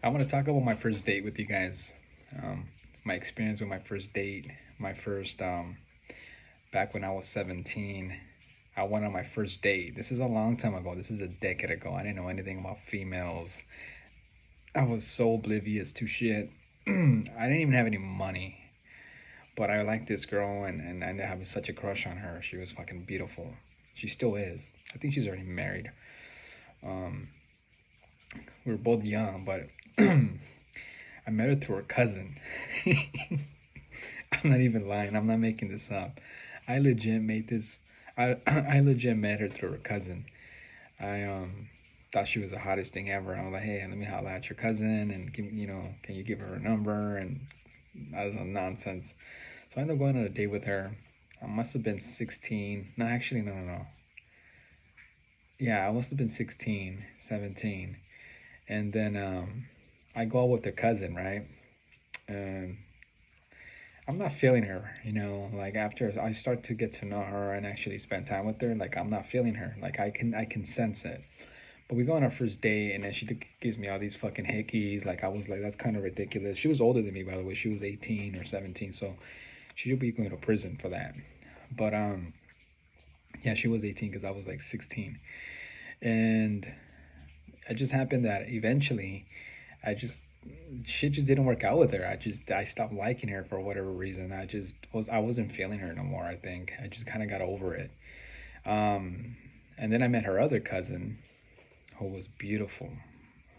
I want to talk about my first date with you guys. Um, my experience with my first date, my first, back when I was 17, I went on my first date. This is a long time ago. This is a decade ago. I didn't know anything about females. I was so oblivious to shit. I didn't even have any money, but I liked this girl and I ended up having such a crush on her. She was fucking beautiful. She still is. I think she's already married. Um, we were both young, but I met her through her cousin. I'm not even lying. I'm not making this up. I legit made this. I legit met her through her cousin. I thought she was the hottest thing ever. I was like, hey, let me holla at your cousin and give can you give her a number? And that was nonsense. So I ended up going on a date with her. I must have been 16. No, actually, no, no, no. Yeah, I must have been 16, 17. And then I go out with her cousin, right? And I'm not feeling her, like after I start to get to know her and actually spend time with her, like I'm not feeling her. Like I can sense it. But we go on our first date and then she gives me all these fucking hickeys. Like I was like, that's kind of ridiculous. She was older than me, by the way. She was 18 or 17, so she should be going to prison for that. But yeah, she was 18 because I was like 16. And it just happened that eventually I just shit just didn't work out with her. I stopped liking her for whatever reason. I wasn't feeling her no more. I think I just kind of got over it. Um, and then I met her other cousin, who was beautiful,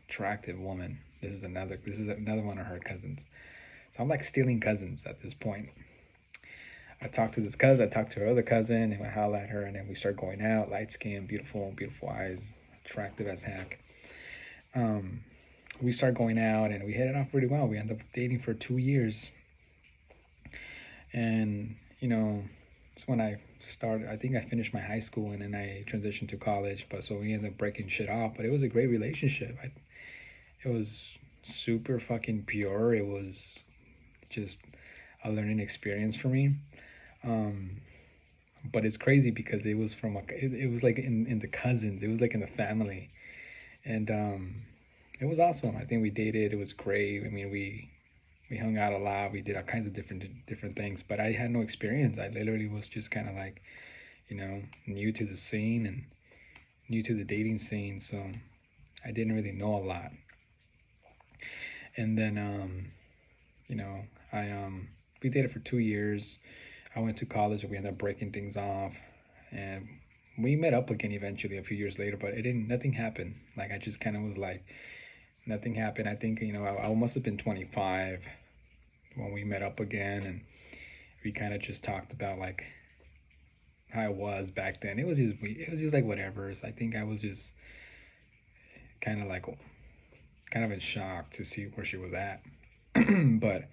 attractive woman. This is another one of her cousins. So I'm like stealing cousins at this point. I talked to this cousin. I talked to her other cousin, and I holla at her, and then we start going out. Light skin, beautiful, beautiful eyes, attractive as heck. Um, we start going out and we hit it off pretty well. We end up dating for 2 years. And, it's when I started, I think I finished my high school and then I transitioned to college. But so we ended up breaking shit off. But it was a great relationship. It was super fucking pure. It was just a learning experience for me. Um, but it's crazy because it was like in the cousins, it was like in the family. And it was awesome. I think we dated. It was great. I mean, we hung out a lot. We did all kinds of different things. But I had no experience. I literally was just kind of like, new to the scene and new to the dating scene. So I didn't really know a lot. And then, I we dated for 2 years. I went to college and we ended up breaking things off. And we met up again eventually a few years later, but it didn't. Nothing happened. Like I just kind of was like, nothing happened. I think I must have been 25 when we met up again, and we kind of just talked about like how it was back then. It was just like whatever. So I think I was just kind of like kind of in shock to see where she was at. But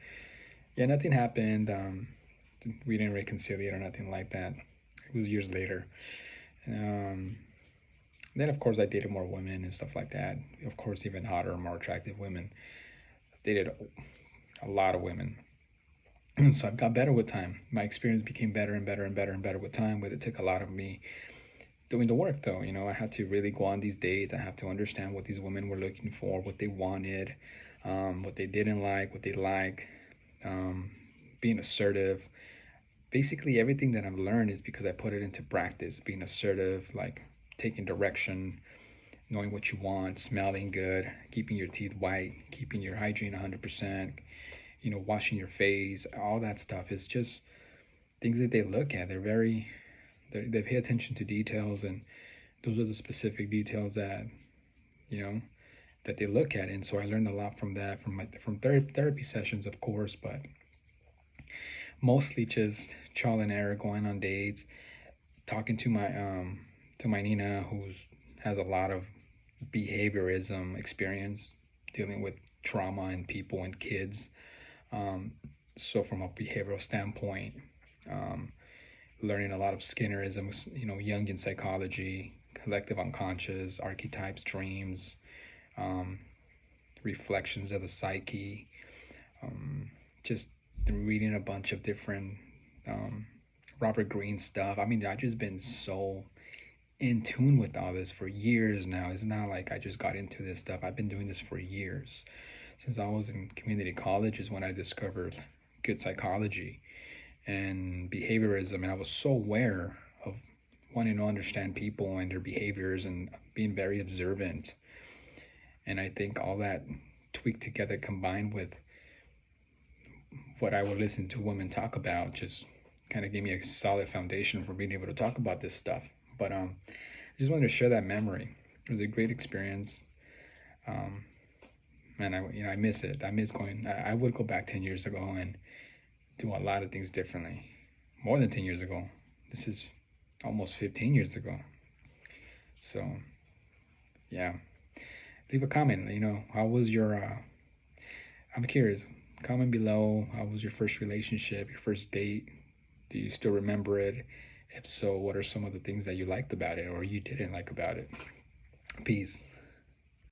yeah, nothing happened. We didn't reconcile or nothing like that. It was years later. Um, then of course I dated more women and stuff like that. Of course, even hotter, more attractive women. I dated a lot of women. And so I've got better with time. My experience became better and better and better and better with time, but it took a lot of me doing the work though. I had to really go on these dates. I have to understand what these women were looking for, what they wanted, what they didn't like, what they like, um, being assertive. Basically, everything that I've learned is because I put it into practice, being assertive, like taking direction, knowing what you want, smelling good, keeping your teeth white, keeping your hygiene 100%, washing your face, all that stuff is just things that they look at. They pay attention to details, and those are the specific details that, you know, that they look at. And so I learned a lot from that, from therapy sessions, of course, but mostly just trial and error, going on dates, talking to my Nina, who's has a lot of behaviorism experience dealing with trauma in people and kids. Um, so from a behavioral standpoint, um, learning a lot of Skinnerism, Jungian psychology, collective unconscious, archetypes, dreams, um, reflections of the psyche, um, just reading a bunch of different um, Robert Greene stuff. I mean, I've just been so in tune with all this for years now. It's not like I just got into this stuff. I've been doing this for years. since I was in community college is when I discovered good psychology and behaviorism, and I was so aware of wanting to understand people and their behaviors and being very observant. And I think all that tweaked together combined with what I would listen to women talk about just kind of gave me a solid foundation for being able to talk about this stuff. But I just wanted to share that memory. It was a great experience. Um, and I miss it. I miss going. I would go back 10 years ago and do a lot of things differently. More than 10 years ago. This is almost 15 years ago. So yeah, leave a comment. How was your? I'm curious. Comment below. How was your first relationship? Your first date? Do you still remember it? If so, what are some of the things that you liked about it or you didn't like about it? Peace.